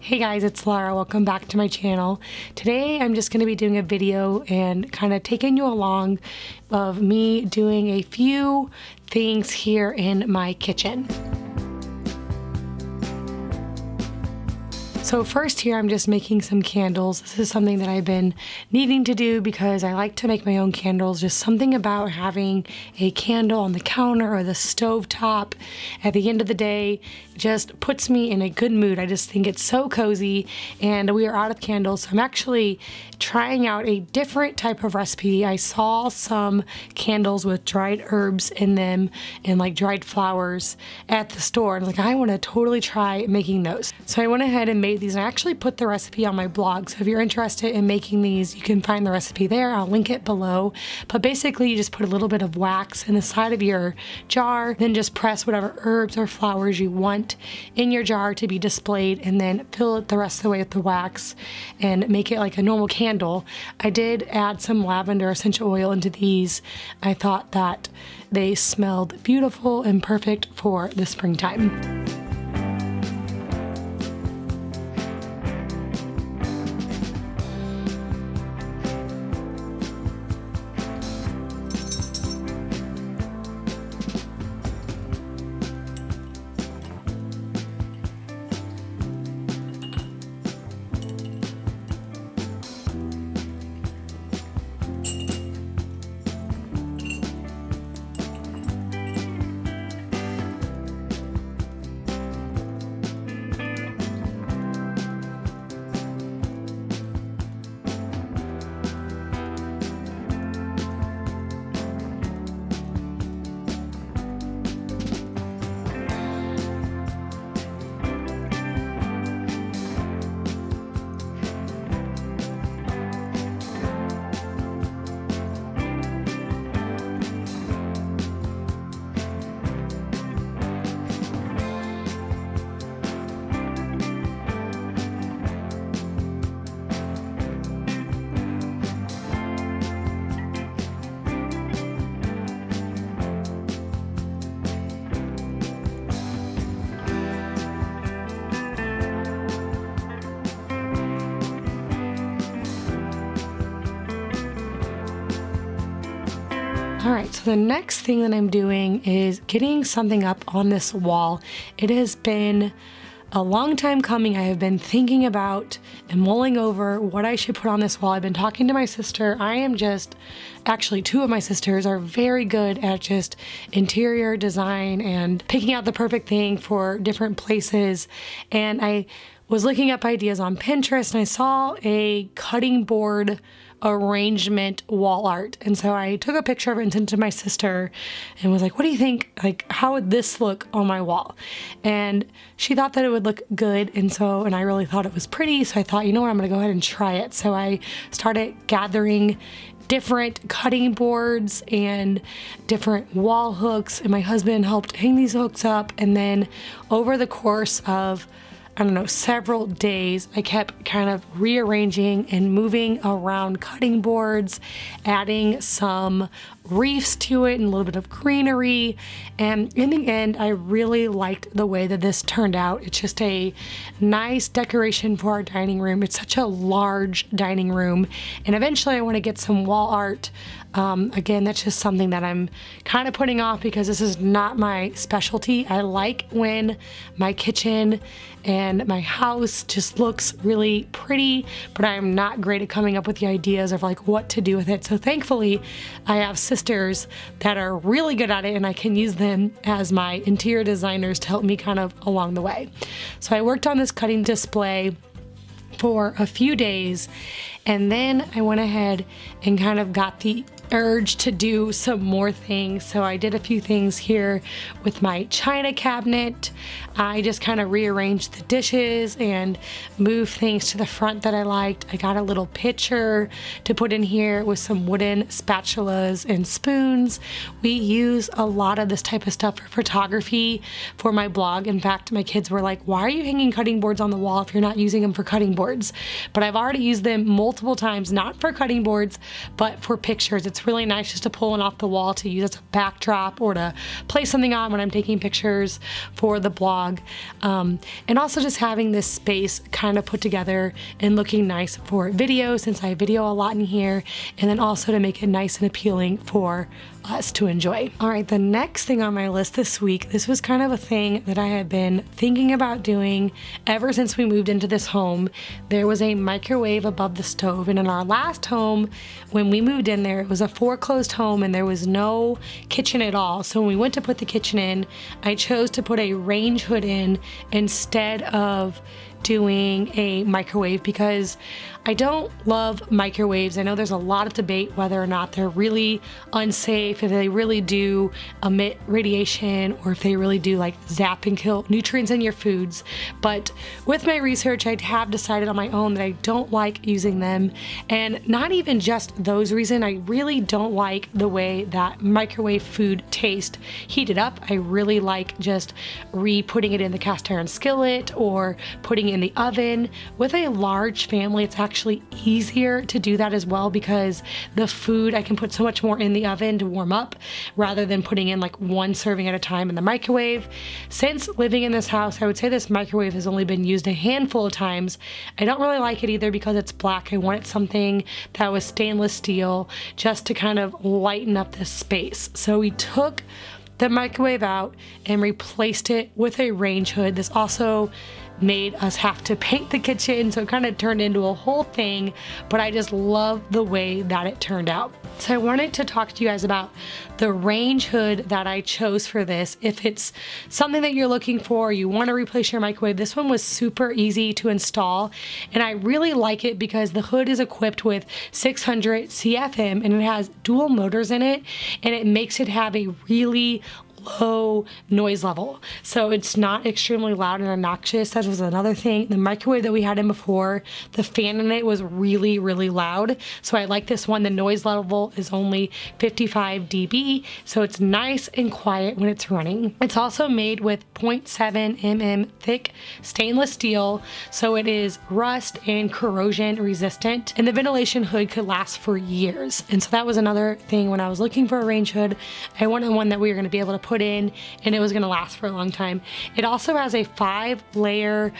Hey guys, it's Laura. Welcome back to my channel. Today I'm just going to be doing a video and kind of taking you along of me doing a few things here in my kitchen. So first here, I'm just making some candles. This is something that I've been needing to do because I like to make my own candles. Just something about having a candle on the counter or the stove top at the end of the day just puts me in a good mood. I just think it's so cozy, and we are out of candles. So I'm actually trying out a different type of recipe. I saw some candles with dried herbs in them and like dried flowers at the store. And I want to totally try making those. So I went ahead and made these, and I actually put the recipe on my blog. So if you're interested in making these, you can find the recipe there. I'll link it below. But basically you just put a little bit of wax in the side of your jar, then just press whatever herbs or flowers you want in your jar to be displayed, and then fill it the rest of the way with the wax and make it like a normal candle. I did add some lavender essential oil into these. I thought that they smelled beautiful and perfect for the springtime. Alright, so the next thing that I'm doing is getting something up on this wall. It has been a long time coming. I have been thinking about and mulling over what I should put on this wall. I've been talking to my sister. Actually, two of my sisters are very good at just interior design and picking out the perfect thing for different places. And I was looking up ideas on Pinterest, and I saw a cutting board arrangement wall art. And so I took a picture of it and sent it to my sister and was like, what do you think? Like, how would this look on my wall? And she thought that it would look good. And I really thought it was pretty. So I thought, you know what, I'm going to go ahead and try it. So I started gathering different cutting boards and different wall hooks, and my husband helped hang these hooks up. And then over the course of several days, I kept kind of rearranging and moving around cutting boards, adding some reefs to it and a little bit of greenery. And in the end, I really liked the way that this turned out. It's just a nice decoration for our dining room. It's such a large dining room. And eventually I want to get some wall art. Again, that's just something that I'm kind of putting off because this is not my specialty. I like when my kitchen and my house just looks really pretty, but I'm not great at coming up with the ideas of like what to do with it. So thankfully, I have sisters that are really good at it, and I can use them as my interior designers to help me kind of along the way. So I worked on this cutting display for a few days, and then I went ahead and kind of got the urge to do some more things. So I did a few things here with my china cabinet. I just kind of rearranged the dishes and moved things to the front that I liked. I got a little pitcher to put in here with some wooden spatulas and spoons. We use a lot of this type of stuff for photography for my blog. In fact, my kids were like, why are you hanging cutting boards on the wall if you're not using them for cutting boards? But I've already used them multiple multiple times, not for cutting boards, but for pictures. It's really nice just to pull it off the wall to use as a backdrop or to place something on when I'm taking pictures for the blog. And also just having this space kind of put together and looking nice for video, since I video a lot in here, and then also to make it nice and appealing for us to enjoy. All right, the next thing on my list this week, this was kind of a thing that I had been thinking about doing ever since we moved into this home. There was a microwave above the stove, and in our last home, when we moved in there, it was a foreclosed home and there was no kitchen at all. So when we went to put the kitchen in, I chose to put a range hood in instead of doing a microwave because I don't love microwaves. I know there's a lot of debate whether or not they're really unsafe, if they really do emit radiation, or if they really do like zap and kill nutrients in your foods. But with my research, I have decided on my own that I don't like using them. And not even just those reasons, I really don't like the way that microwave food tastes heated up. I really like just putting it in the cast iron skillet or putting it in the oven. With a large family, it's actually easier to do that as well because the food, I can put so much more in the oven to warm up rather than putting in like one serving at a time in the microwave. Since living in this house, I would say this microwave has only been used a handful of times. I don't really like it either because it's black. I wanted something that was stainless steel just to kind of lighten up this space. So we took the microwave out and replaced it with a range hood. This also made us have to paint the kitchen, so it kind of turned into a whole thing, but I just love the way that it turned out. So I wanted to talk to you guys about the range hood that I chose for this. If it's something that you're looking for, you want to replace your microwave, this one was super easy to install, and I really like it because the hood is equipped with 600 CFM and it has dual motors in it, and it makes it have a really low noise level. So it's not extremely loud and obnoxious. That was another thing. The microwave that we had in before, the fan in it was really, really loud. So I like this one. The noise level is only 55 dB. So it's nice and quiet when it's running. It's also made with 0.7 mm thick stainless steel. So it is rust and corrosion resistant. And the ventilation hood could last for years. And so that was another thing when I was looking for a range hood. I wanted one that we were going to be able to put in and it was going to last for a long time. It also has a 5-layer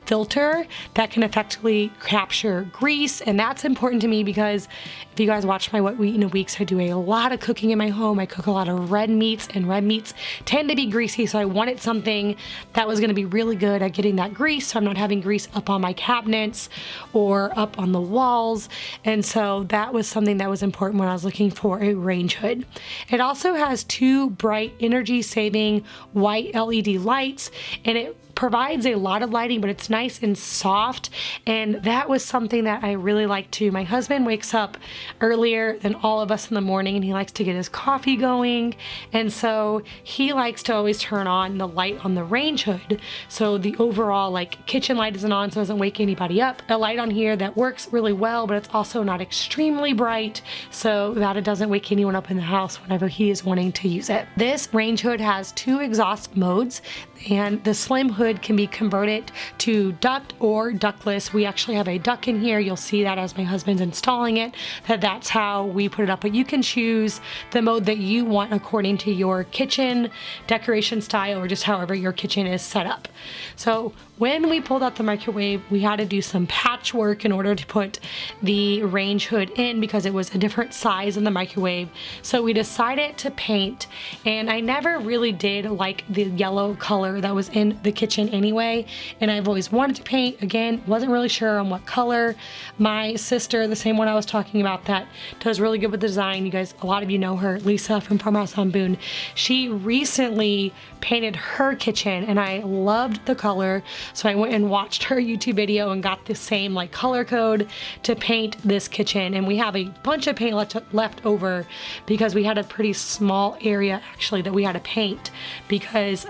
filter that can effectively capture grease, and that's important to me because if you guys watch my What We Eat in a Week, I do a lot of cooking in my home. I cook a lot of red meats, and red meats tend to be greasy, so I wanted something that was going to be really good at getting that grease, so I'm not having grease up on my cabinets or up on the walls. And so that was something that was important when I was looking for a range hood. It also has 2 bright energy saving white LED lights, and it provides a lot of lighting, but it's nice and soft, and that was something that I really like too. My husband wakes up earlier than all of us in the morning, and he likes to get his coffee going, and so he likes to always turn on the light on the range hood, so the overall like kitchen light isn't on, so it doesn't wake anybody up. A light on here that works really well, but it's also not extremely bright, so that it doesn't wake anyone up in the house whenever he is wanting to use it. This range hood has 2 exhaust modes, and the slim hood can be converted to duct or ductless. We actually have a duct in here. You'll see that as my husband's installing it, that's how we put it up. But you can choose the mode that you want according to your kitchen decoration style or just however your kitchen is set up. So when we pulled out the microwave, we had to do some patchwork in order to put the range hood in because it was a different size in the microwave. So we decided to paint, and I never really did like the yellow color that was in the kitchen anyway, and I've always wanted to paint. Again, wasn't really sure on what color. My sister, the same one I was talking about that does really good with the design, you guys, a lot of you know her, Lisa from Farmhouse on Boone. She recently painted her kitchen and I loved the color, so I went and watched her YouTube video and got the same like color code to paint this kitchen. And we have a bunch of paint left over because we had a pretty small area actually that we had to paint because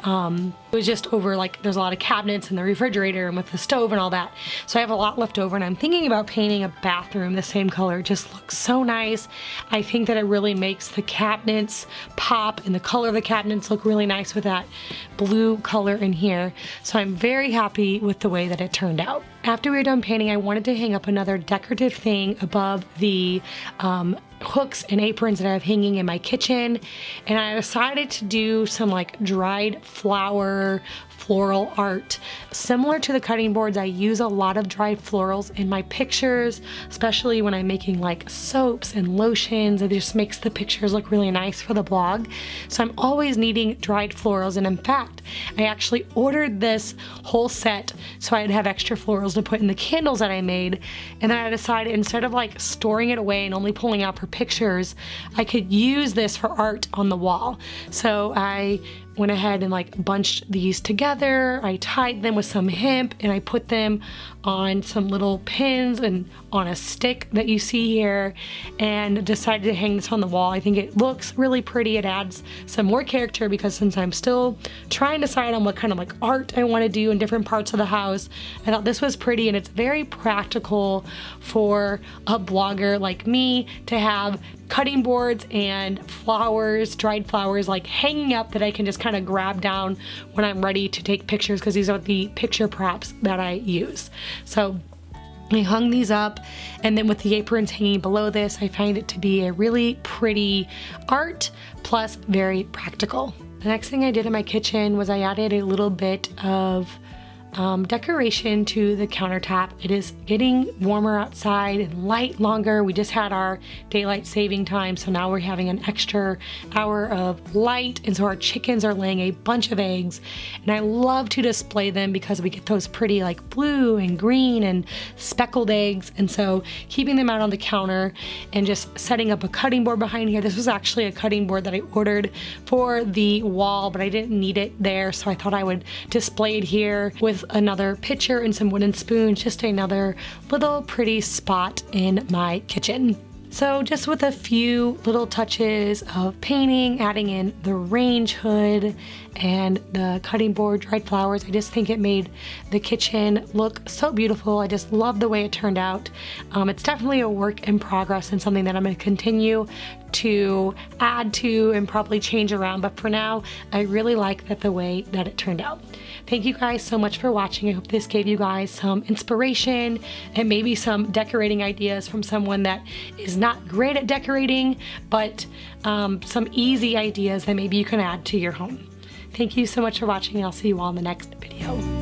It was just over, like, there's a lot of cabinets in the refrigerator and with the stove and all that. So I have a lot left over, and I'm thinking about painting a bathroom the same color. It just looks so nice. I think that it really makes the cabinets pop, and the color of the cabinets look really nice with that blue color in here. So I'm very happy with the way that it turned out. After we were done painting, I wanted to hang up another decorative thing above the hooks and aprons that I have hanging in my kitchen, and I decided to do some like dried flower floral art. Similar to the cutting boards, I use a lot of dried florals in my pictures, especially when I'm making like soaps and lotions. It just makes the pictures look really nice for the blog. So I'm always needing dried florals, and in fact, I actually ordered this whole set so I'd have extra florals to put in the candles that I made. And then I decided, instead of like storing it away and only pulling out for pictures, I could use this for art on the wall. So I went ahead and like bunched these together. I tied them with some hemp, and I put them on some little pins and on a stick that you see here, and decided to hang this on the wall. I think it looks really pretty. It adds some more character, because since I'm still trying to decide on what kind of like art I want to do in different parts of the house, I thought this was pretty, and it's very practical for a blogger like me to have cutting boards and flowers, dried flowers, like hanging up that I can just kind of grab down when I'm ready to take pictures, because these are the picture props that I use. So I hung these up, and then with the aprons hanging below this, I find it to be a really pretty art, plus very practical. The next thing I did in my kitchen was I added a little bit of decoration to the countertop. It is getting warmer outside and light longer. We just had our daylight saving time, so now we're having an extra hour of light, and so our chickens are laying a bunch of eggs, and I love to display them because we get those pretty like blue and green and speckled eggs. And so keeping them out on the counter and just setting up a cutting board behind here. This was actually a cutting board that I ordered for the wall, but I didn't need it there, so I thought I would display it here with another pitcher and some wooden spoons, just another little pretty spot in my kitchen. So just with a few little touches of painting, adding in the range hood and the cutting board, dried flowers, I just think it made the kitchen look so beautiful. I just love the way it turned out. It's definitely a work in progress and something that I'm going to continue to add to and probably change around, but for now I really like the way that it turned out. Thank you guys so much for watching. I hope this gave you guys some inspiration and maybe some decorating ideas from someone that is not great at decorating, but some easy ideas that maybe you can add to your home. Thank you so much for watching, and I'll see you all in the next video.